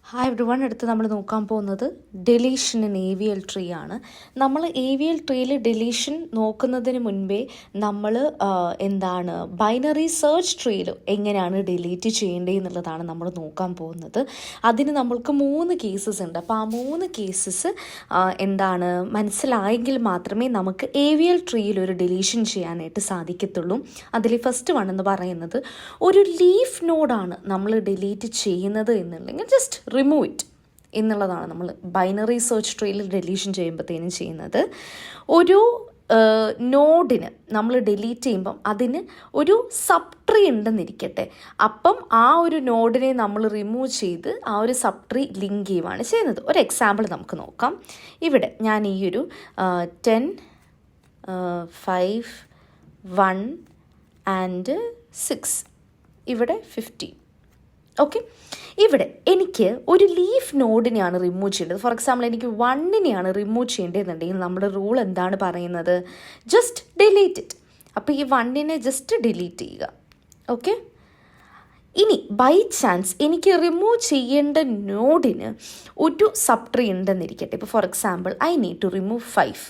Hi every one. അടുത്ത് നമ്മൾ നോക്കാൻ പോകുന്നത് ഡെലീഷൻ ഇൻ AVL ട്രീ ആണ്. നമ്മൾ AVL ട്രീയിൽ ഡെലീഷൻ നോക്കുന്നതിന് മുൻപേ നമ്മൾ ബൈനറി സെർച്ച് ട്രീയിൽ എങ്ങനെയാണ് ഡിലീറ്റ് ചെയ്യേണ്ടത് എന്നുള്ളതാണ് നമ്മൾ നോക്കാൻ പോകുന്നത്. അതിന് നമ്മൾക്ക് 3 കേസസ് ഉണ്ട്. അപ്പോൾ ആ 3 കേസസ് മനസ്സിലായെങ്കിൽ മാത്രമേ നമുക്ക് AVL ട്രീയിൽ ഒരു ഡെലീഷൻ ചെയ്യാനായിട്ട് സാധിക്കത്തുള്ളൂ. അതിൽ ഫസ്റ്റ് വൺ എന്ന് പറയുന്നത് ഒരു ലീഫ് നോഡാണ് നമ്മൾ ഡിലീറ്റ് ചെയ്യുന്നത് എന്നുണ്ടെങ്കിൽ ജസ്റ്റ് റിമൂവ് ഇറ്റ് എന്നുള്ളതാണ് നമ്മൾ ബൈനറി സെർച്ച് ട്രീയിൽ ഡെലീഷൻ ചെയ്യുമ്പോഴത്തേനും ചെയ്യുന്നത്. ഒരു നോഡിന് നമ്മൾ ഡിലീറ്റ് ചെയ്യുമ്പം അതിന് ഒരു സബ് ട്രീ ഉണ്ടെന്നിരിക്കട്ടെ. അപ്പം ആ ഒരു നോഡിനെ നമ്മൾ റിമൂവ് ചെയ്ത് ആ ഒരു സബ് ട്രീ ലിങ്ക് ചെയ്യുകയാണ് ചെയ്യുന്നത്. ഒരു എക്സാമ്പിൾ നമുക്ക് നോക്കാം. ഇവിടെ ഞാൻ ഈ ഒരു 10, 5, 1 and 6, ഇവിടെ 15. ഓക്കെ, ഇവിടെ എനിക്ക് ഒരു ലീഫ് നോഡിനെയാണ് റിമൂവ് ചെയ്യേണ്ടത്. ഫോർ എക്സാമ്പിൾ എനിക്ക് 1നെയാണ് റിമൂവ് ചെയ്യേണ്ടതെന്നുണ്ടെങ്കിൽ നമ്മുടെ റൂൾ എന്താണ് പറയുന്നത്? Just delete it. അപ്പോൾ ഈ 1നെ ജസ്റ്റ് ഡിലീറ്റ് ചെയ്യുക. ഓക്കെ, ഇനി ബൈ ചാൻസ് എനിക്ക് റിമൂവ് ചെയ്യേണ്ട നോഡിന് ഒരു സബ് ട്രീ ഉണ്ടെന്നിരിക്കട്ടെ. ഇപ്പോൾ for example I need to remove 5.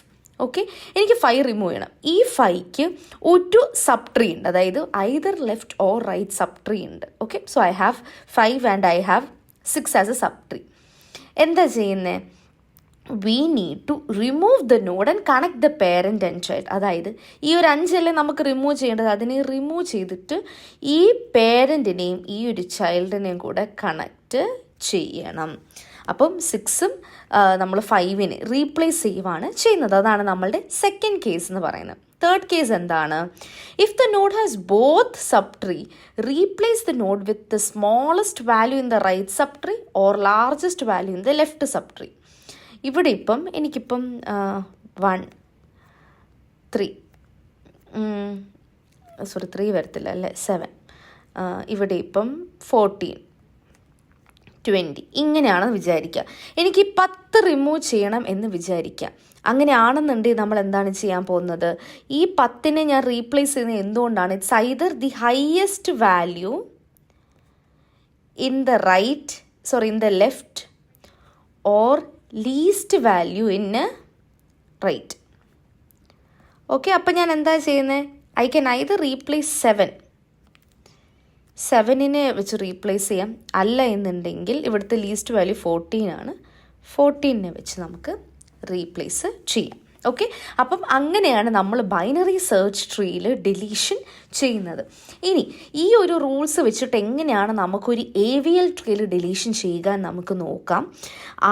Okay, എനിക്ക് 5 റിമൂവ് ചെയ്യണം. ഈ 5ക്ക് ഒരു സബ് ട്രീ ഉണ്ട്, അതായത് either left or right sub tree ഉണ്ട്. Okay, so I have 5 and I have 6 as a sub tree. എന്താ ചെയ്യുന്നത്? We need to remove the node and connect the parent and child. അതായത് ഈ ഒരു 5 നമുക്ക് remove ചെയ്യേണ്ടത്. അതിനെ റിമൂവ് ചെയ്തിട്ട് ഈ പേരൻറ്റിനെയും ഈ ഒരു ചൈൽഡിനെയും കൂടെ കണക്റ്റ് ചെയ്യണം. അപ്പം 6ഉം നമ്മൾ 5നെ റീപ്ലേസ് ചെയ്യുവാണ് ചെയ്യുന്നത്. അതാണ് നമ്മളുടെ സെക്കൻഡ് കേസ് എന്ന് പറയുന്നത്. തേർഡ് കേസ് എന്താണ്? If the node has both sub tree, replace the node with the smallest value in the right sub tree or largest value in the left sub tree. ഇവിടെ എനിക്കിപ്പം 1, 3 3 വരത്തില്ല അല്ലേ, 7. ഇവിടെ 14, 20 ഇങ്ങനെയാണെന്ന് വിചാരിക്കുക. എനിക്ക് 10 റിമൂവ് ചെയ്യണം എന്ന് വിചാരിക്കുക. അങ്ങനെയാണെന്നുണ്ടെങ്കിൽ നമ്മൾ എന്താണ് ചെയ്യാൻ പോകുന്നത്? ഈ 10നെ ഞാൻ റീപ്ലേസ് ചെയ്യുന്നത് എന്തുകൊണ്ടാണ്? It's either the highest value in the left or least value in right. Okay, അപ്പം ഞാൻ എന്താ ചെയ്യുന്നത്? ഐ ക്യാൻ ഐദർ റീപ്ലേസ് 7നെ വെച്ച് റീപ്ലേസ് ചെയ്യാം. അല്ല എന്നുണ്ടെങ്കിൽ ഇവിടുത്തെ ലീസ്റ്റ് വാല്യൂ 14 ആണ്. 14നെ വെച്ച് നമുക്ക് റീപ്ലേസ് ചെയ്യാം. ഓക്കെ, അപ്പം അങ്ങനെയാണ് നമ്മൾ ബൈനറി സെർച്ച് ട്രീയിൽ ഡിലീഷൻ ചെയ്യുന്നത്. ഇനി ഈ ഒരു റൂൾസ് വെച്ചിട്ട് എങ്ങനെയാണ് നമുക്കൊരു AVL ട്രീയിൽ ഡിലീഷൻ ചെയ്യുക എന്ന് നമുക്ക് നോക്കാം.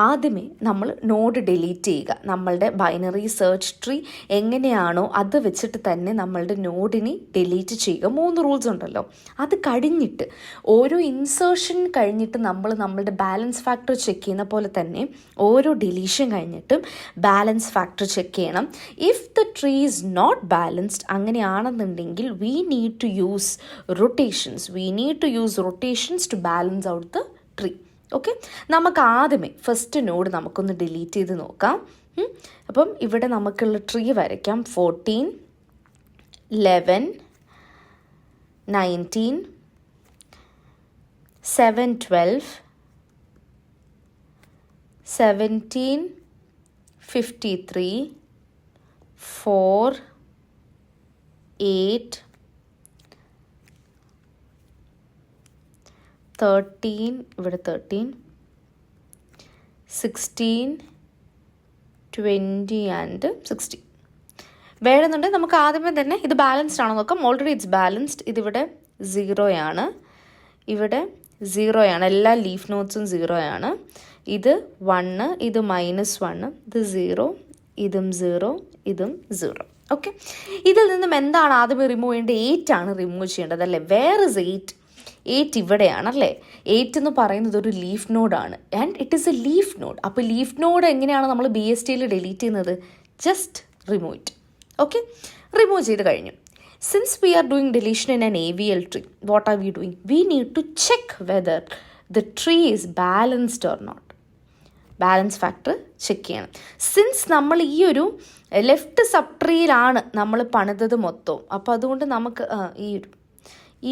ആദ്യമേ നമ്മൾ നോഡ് ഡിലീറ്റ് ചെയ്യുക. നമ്മളുടെ ബൈനറി സെർച്ച് ട്രീ എങ്ങനെയാണോ അത് വെച്ചിട്ട് തന്നെ നമ്മളുടെ നോഡിനെ ഡിലീറ്റ് ചെയ്യുക. 3 റൂൾസ് ഉണ്ടല്ലോ. അത് കഴിഞ്ഞിട്ട് ഓരോ ഇൻസേർഷൻ കഴിഞ്ഞിട്ട് നമ്മളുടെ ബാലൻസ് ഫാക്ടർ ചെക്ക് ചെയ്യുന്ന പോലെ തന്നെ ഓരോ ഡിലീഷൻ കഴിഞ്ഞിട്ടും ബാലൻസ് ഫാക്ടർ ചെക്ക് ചെയ്യണം. If the tree is not balanced, അങ്ങനെയാണെന്നുണ്ടെങ്കിൽ we need to use rotations to balance out the tree. Okay, നമുക്ക് ആദ്യമേ ഫസ്റ്റ് നോഡ് നമുക്കൊന്ന് ഡിലീറ്റ് ചെയ്ത് നോക്കാം. അപ്പം ഇവിടെ നമുക്കുള്ള ട്രീ വരയ്ക്കാം. 14, 11, 19, 7, 12, 17, 53, 4, 8, 13, ഇവിടെ 13, 16, 20 ആൻഡ് 60. വേണമെന്നുണ്ടെങ്കിൽ നമുക്ക് ആദ്യമേ തന്നെ ഇത് ബാലൻസ്ഡ് ആണോ നോക്കാം. Already it's balanced. ഇതിവിടെ 0 ആണ്, ഇവിടെ 0 ആണ്. എല്ലാ ലീഫ് നോട്ട്സും 0 ആണ്. ഇത് 1, ഇത് -1, ഇത് 0, ഇതും 0, ഇതും 0. ഓക്കെ, ഇതിൽ നിന്നും എന്താണ് ആദ്യമേ റിമൂവ് ചെയ്യേണ്ടത്? 8 ആണ് റിമൂവ് ചെയ്യേണ്ടത് അല്ലേ. Where is 8 ഇവിടെയാണല്ലേ. 8 എന്ന് പറയുന്നത് ഒരു ലീഫ് നോഡാണ് and it is a leaf node. അപ്പോൾ ലീഫ് നോഡ് എങ്ങനെയാണ് നമ്മൾ BSTയിൽ ഡിലീറ്റ് ചെയ്യുന്നത്? Just remove it. Okay, remove ചെയ്ത് കഴിഞ്ഞു. Since we are doing deletion in an AVL tree, what are we doing? We need to check whether the tree is balanced or not. Balance factor check ചെയ്യണം. സിൻസ് നമ്മൾ ഈ ഒരു left sub ട്രീയിലാണ് നമ്മൾ പണിതത് മൊത്തവും, അപ്പോൾ അതുകൊണ്ട് നമുക്ക്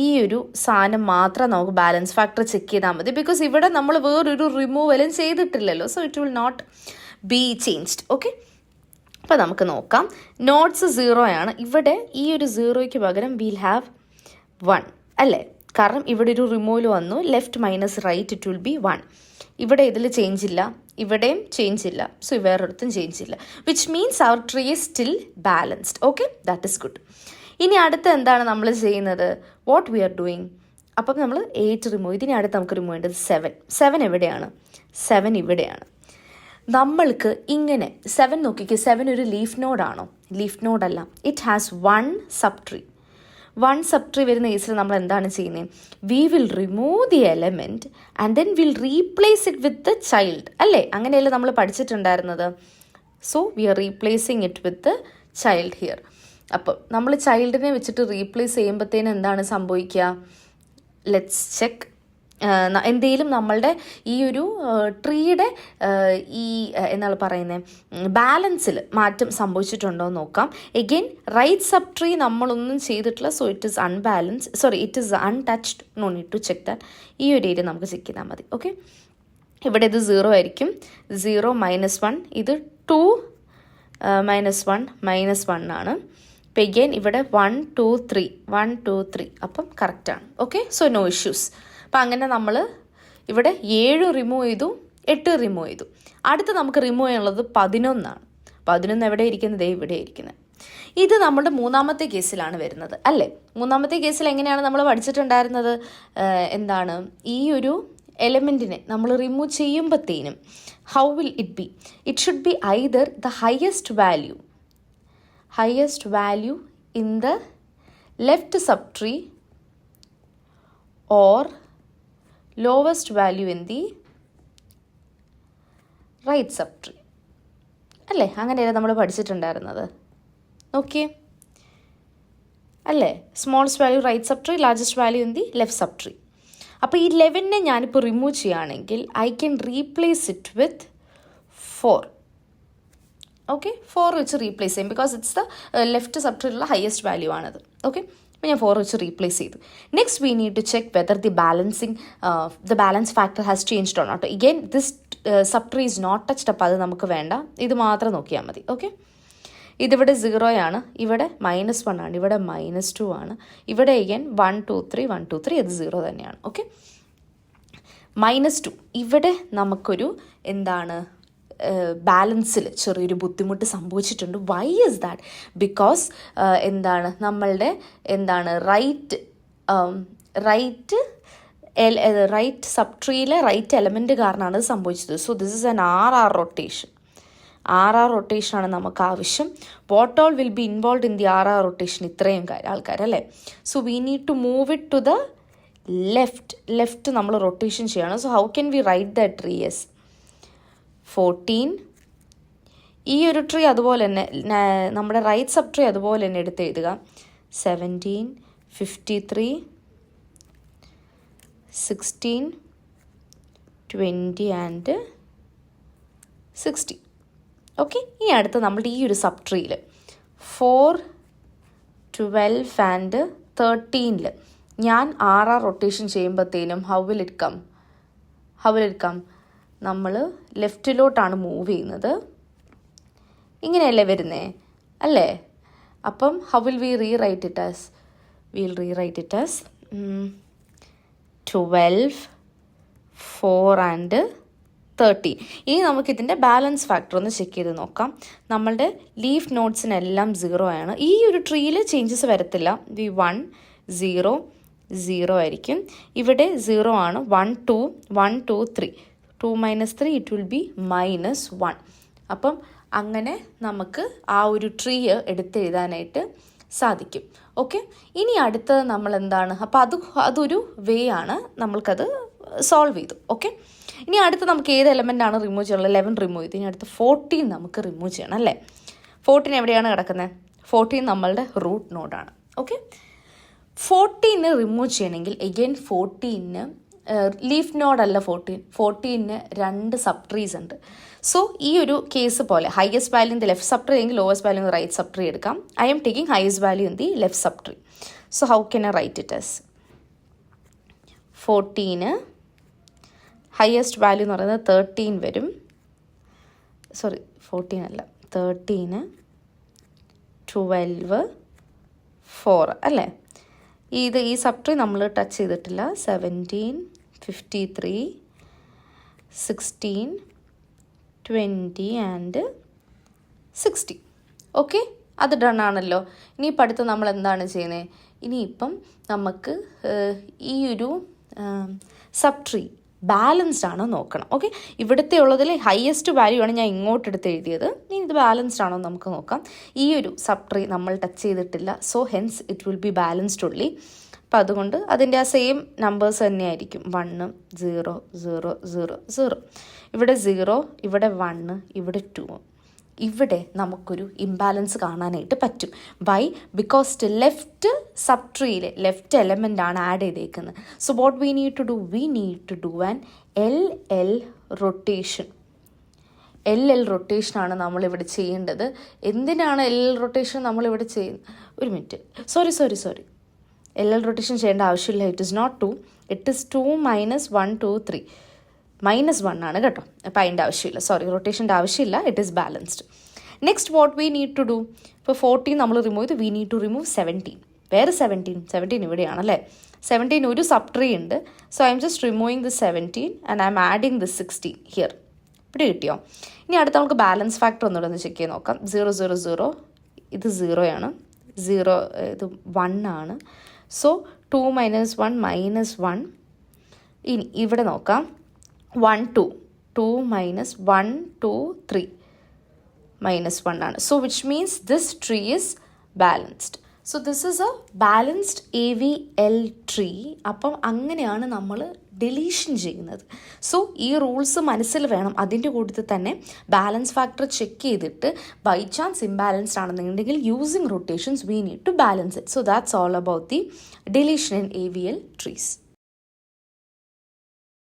ഈ ഒരു സാധനം മാത്രം നമുക്ക് ബാലൻസ് ഫാക്ടർ ചെക്ക് ചെയ്താൽ മതി. ബിക്കോസ് ഇവിടെ നമ്മൾ വേറൊരു റിമൂവലും ചെയ്തിട്ടില്ലല്ലോ. So it will not be changed. Okay, അപ്പോൾ നമുക്ക് നോക്കാം. നോട്ട്സ് 0 ആണ്. ഇവിടെ ഈ ഒരു 0യ്ക്ക് പകരം വിൽ ഹാവ് 1 അല്ലേ? കാരണം ഇവിടെ ഒരു റിമൂവൽ വന്നു. Left minus right it will be 1. ഇവിടെ ഇതിൽ ചേഞ്ച് ഇല്ല, ഇവിടെയും ചേഞ്ച് ഇല്ല. സോ വേറൊരിടത്തും ചേഞ്ച് ഇല്ല. Which means our tree is still balanced. Okay, that is good. ഇനി അടുത്ത എന്താണ് നമ്മൾ ചെയ്യുന്നത്? What we are doing. അപ്പം നമ്മൾ 8 റിമൂവ്. ഇതിന് അടുത്ത് നമുക്ക് റിമൂവ് ചെയ്യേണ്ടത് 7 എവിടെയാണ്? 7 ഇവിടെയാണ്. നമ്മൾക്ക് ഇങ്ങനെ 7 നോക്കിക്ക്. 7 ഒരു ലീഫ് നോഡാണോ? ലീഫ് നോഡല്ല. It has 1 sub tree. 1 sub tree വരുന്ന കേസിൽ നമ്മൾ എന്താണ് ചെയ്യുന്നത്? We will remove the element and then will replace it with the child അല്ലേ? അങ്ങനെയല്ലേ നമ്മൾ പഠിച്ചിട്ടുണ്ടായിരുന്നത്. So we are replacing it with the child here. അപ്പം നമ്മൾ ചൈൽഡിനെ വെച്ചിട്ട് റീപ്ലേസ് ചെയ്യുമ്പോഴത്തേന് എന്താണ് സംഭവിക്കുക? Let's check. എന്തെങ്കിലും നമ്മളുടെ ഈ ഒരു ട്രീയുടെ ഈ എന്താണ് പറയുന്നത് ബാലൻസിൽ മാറ്റം സംഭവിച്ചിട്ടുണ്ടോ എന്ന് നോക്കാം. എഗെയിൻ റൈറ്റ് സബ് ട്രീ നമ്മളൊന്നും ചെയ്തിട്ടില്ല. So it is unbalance, sorry it is untouched. No need to check that. ഈ ഒരു ഏരിയ നമുക്ക് ചെക്ക് ചെയ്താൽ മതി. ഓക്കെ, ഇവിടെ ഇത് 0 ആയിരിക്കും. 0 -1. ഇത് 2 -1 -1 ആണ്. അപ്പോൾ എഗെയിൻ ഇവിടെ 1 2 3 1 2 3. അപ്പം കറക്റ്റാണ്. Okay, so no issues. അപ്പം അങ്ങനെ നമ്മൾ ഇവിടെ 7 റിമൂവ് ചെയ്തു, 8 റിമൂവ് ചെയ്തു. അടുത്ത് നമുക്ക് റിമൂവ് ചെയ്യാനുള്ളത് 11 ആണ്. 11 എവിടെ ഇരിക്കുന്നത്? ഇവിടെ ഇരിക്കുന്നത്. ഇത് നമ്മുടെ മൂന്നാമത്തെ കേസിലാണ് വരുന്നത് അല്ലേ? മൂന്നാമത്തെ കേസിൽ എങ്ങനെയാണ് നമ്മൾ പഠിച്ചിട്ടുണ്ടായിരുന്നത്? എന്താണ് ഈ ഒരു എലമെൻറ്റിനെ നമ്മൾ റിമൂവ് ചെയ്യുമ്പോഴത്തേനും how will it be? It should be either the highest value in the left subtree or lowest value in the right subtree അല്ലേ? അങ്ങനെയല്ലേ നമ്മൾ പഠിച്ചിട്ടുണ്ടായിരുന്നത്. നോക്കിയേ അല്ലേ? Smallest value right subtree, largest value in the left subtree. അപ്പോൾ ഈ 11നെ ഞാനിപ്പോൾ റിമൂവ് ചെയ്യുകയാണെങ്കിൽ I can replace it with 4. Okay, 4 വെച്ച് റീപ്ലേസ് ചെയ്യും. ബിക്കോസ് ഇറ്റ്സ് ദ ലെഫ്റ്റ് സബ്ട്രീലുള്ള ഹയസ്റ്റ് വാല്യൂ ആണത്. ഓക്കെ, അപ്പോൾ ഞാൻ 4 വെച്ച് റീപ്ലേസ് ചെയ്തു. Next we need to check whether the balance factor has changed or not. Again this subtree is not touched. അപ്പോൾ അത് നമുക്ക് വേണ്ട, ഇത് മാത്രം നോക്കിയാൽ മതി. ഓക്കെ, ഇതിവിടെ 0 ആണ്, ഇവിടെ -1 ആണ്, ഇവിടെ -2 ആണ്, ഇവിടെ അഗൈൻ 1 2 3 1 2 3. അത് 0 തന്നെയാണ്. ഓക്കെ, -2. ഇവിടെ നമുക്കൊരു എന്താണ് ബാലൻസിൽ ചെറിയൊരു ബുദ്ധിമുട്ട് സംഭവിച്ചിട്ടുണ്ട്. Y is that? ബിക്കോസ് എന്താണ് നമ്മളുടെ റൈറ്റ് സബ് ട്രീയിലെ റൈറ്റ് എലമെൻറ്റ് കാരണമാണ് ഇത് സംഭവിച്ചത്. So this is an RR rotation. RR റൊട്ടേഷനാണ് നമുക്ക് ആവശ്യം. What all will be involve in the RR rotation? ഇത്രയും ആൾക്കാർ അല്ലേ? So we need to move it to the left നമ്മൾ റൊട്ടേഷൻ ചെയ്യണം. So how can we write the tree? Yes, 14. ഈ ഒരു ട്രീ അതുപോലെ തന്നെ നമ്മുടെ റൈറ്റ് സബ് ട്രീ അതുപോലെ തന്നെ എടുത്ത് എഴുതുക. 17 53 16 20 ആൻഡ് 60. ഓക്കെ, ഇനി അടുത്ത് നമ്മുടെ ഈ ഒരു സബ് ട്രീയിൽ 4 12 ആൻഡ് 13 ഞാൻ RR റൊട്ടേഷൻ ചെയ്യുമ്പോഴത്തേനും ഹൗ വിൽ ഇറ്റ് കം? നമ്മൾ ലെഫ്റ്റിലോട്ടാണ് മൂവ് ചെയ്യുന്നത്. ഇങ്ങനെയല്ലേ വരുന്നേ അല്ലേ? അപ്പം how will we rewrite it as? Will rewrite it as 12 4 and 13. ഇനി നമുക്കിതിൻ്റെ ബാലൻസ് ഫാക്ടർ ഒന്ന് ചെക്ക് ചെയ്ത് നോക്കാം. നമ്മളുടെ ലീഫ് നോട്ട്സിനെല്ലാം 0 ആണ്. ഈ ഒരു ട്രീയിൽ ചേഞ്ചസ് വരത്തില്ല. 1 0 0 ആയിരിക്കും. ഇവിടെ 0 ആണ്. 1 2 1 2 3 2 - 3 ഇറ്റ് വിൽ ബി -1. അപ്പം അങ്ങനെ നമുക്ക് ആ ഒരു ട്രീ എടുത്തെഴുതാനായിട്ട് സാധിക്കും. ഓക്കെ, ഇനി അടുത്തത് നമ്മൾ എന്താണ്? അപ്പോൾ അതൊരു വേ ആണ്, നമ്മൾക്കത് സോൾവ് ചെയ്തു. ഓക്കെ, ഇനി അടുത്ത് നമുക്ക് ഏത് എലമെൻ്റാണ് റിമൂവ് ചെയ്യുന്നത്? 11 റിമൂവ് ചെയ്തു. ഇനി അടുത്ത് 14 നമുക്ക് റിമൂവ് ചെയ്യണം അല്ലേ? 14 എവിടെയാണ് കിടക്കുന്നത്? 14 നമ്മളുടെ റൂട്ട് നോഡാണ്. ഓക്കെ, 14 റിമൂവ് ചെയ്യണമെങ്കിൽ എഗെയിൻ 14 ലീഫ് നോഡല്ല. 14 2 സബ് ട്രീസ് ഉണ്ട്. സോ ഈ ഒരു കേസ് പോലെ highest value in the left sub tree അല്ലെങ്കിൽ lowest value in the right sub tree എടുക്കാം. I'm taking highest value in the left sub tree. So how can I write it as? 14, highest value എന്ന് പറയുന്നത് 13 വരും. 14 അല്ല, 13, 12, 4 അല്ലേ. ഈ subtree നമ്മൾ touch ചെയ്തിട്ടില്ല. 17, 53, 16, 20 ആൻഡ് 60. ഓക്കെ, അത് ഡൺ ആണല്ലോ. ഇനിയിപ്പോൾ അടുത്ത് നമ്മൾ എന്താണ് ചെയ്യുന്നത്? ഇനിയിപ്പം നമുക്ക് ഈ ഒരു സബ്ട്രീ ബാലൻസ്ഡ് ആണോ നോക്കണം. ഓക്കെ, ഇവിടുത്തെ ഉള്ളതിൽ ഹയസ്റ്റ് വാല്യൂ ആണ് ഞാൻ ഇങ്ങോട്ടെടുത്ത് എഴുതിയത്. ഇനി ഇത് ബാലൻസ്ഡ് ആണോ നമുക്ക് നോക്കാം. ഈ ഒരു സബ്ട്രീ നമ്മൾ ടച്ച് ചെയ്തിട്ടില്ല, so hence it will B balanced ഉള്ളി. അപ്പം അതുകൊണ്ട് അതിൻ്റെ ആ സെയിം നമ്പേഴ്സ് തന്നെയായിരിക്കും. 1, 0, 0, 0, 0. ഇവിടെ 0, ഇവിടെ 1, ഇവിടെ 2. ഇവിടെ നമുക്കൊരു ഇംബാലൻസ് കാണാനായിട്ട് പറ്റും. വൈ? ബിക്കോസ് ലെഫ്റ്റ് സബ്ട്രീയിൽ ലെഫ്റ്റ് എലമെൻ്റ് ആണ് ആഡ് ചെയ്തേക്കുന്നത്. So what we need to do? We need to do an LL rotation. LL റൊട്ടേഷനാണ് നമ്മളിവിടെ ചെയ്യേണ്ടത്. എന്തിനാണ് LL റൊട്ടേഷൻ നമ്മളിവിടെ ചെയ്യുന്നത്? ഒരു മിനിറ്റ്, സോറി, LL റൊട്ടേഷൻ ചെയ്യേണ്ട ആവശ്യമില്ല. It is not 2, it is 2 - 1, 2, 3. -1 ആണ് കേട്ടോ. അപ്പം അതിൻ്റെ ആവശ്യമില്ല, റൊട്ടേഷൻ്റെ ആവശ്യമില്ല. It is balanced. Next what we need to do? ഇപ്പോൾ 14 നമ്മൾ റിമൂവ് ചെയ്ത്, വി നീഡ് ടു റിമൂവ് 17. വേറെ 17 ഇവിടെയാണല്ലേ. 17 ഒരു സബ്ട്രീ ഉണ്ട്. So I am just removing the 17 and I M adding the 16 here. ഇവിടെ കിട്ടിയോ? ഇനി അടുത്ത് നമുക്ക് ബാലൻസ് ഫാക്ടർ ഒന്നുകൂടെ ഒന്ന് ചെക്ക് ചെയ്ത് നോക്കാം. 0, 0, 0, ഇത് 0 ആണ്. 0 ഇത് 1 ആണ്. സോ 2 - 1 -1. ഇനി ഇവിടെ നോക്കാം. 1, 2, 2 - 1, 2, 3, -1 ആണ്. So which means this tree is balanced. So this is a balanced AVL tree. അപ്പം അങ്ങനെയാണ് നമ്മൾ ഡെലീഷൻ ചെയ്യുന്നത്. സോ ഈ റൂൾസ് മനസ്സിൽ വേണം. അതിൻ്റെ കൂട്ടത്തിൽ തന്നെ ബാലൻസ് ഫാക്ടർ ചെക്ക് ചെയ്തിട്ട് ബൈ ചാൻസ് ഇംബാലൻസ്ഡ് ആണെന്നുണ്ടെങ്കിൽ using rotations we need to balance it. So that's all about the deletion in AVL trees.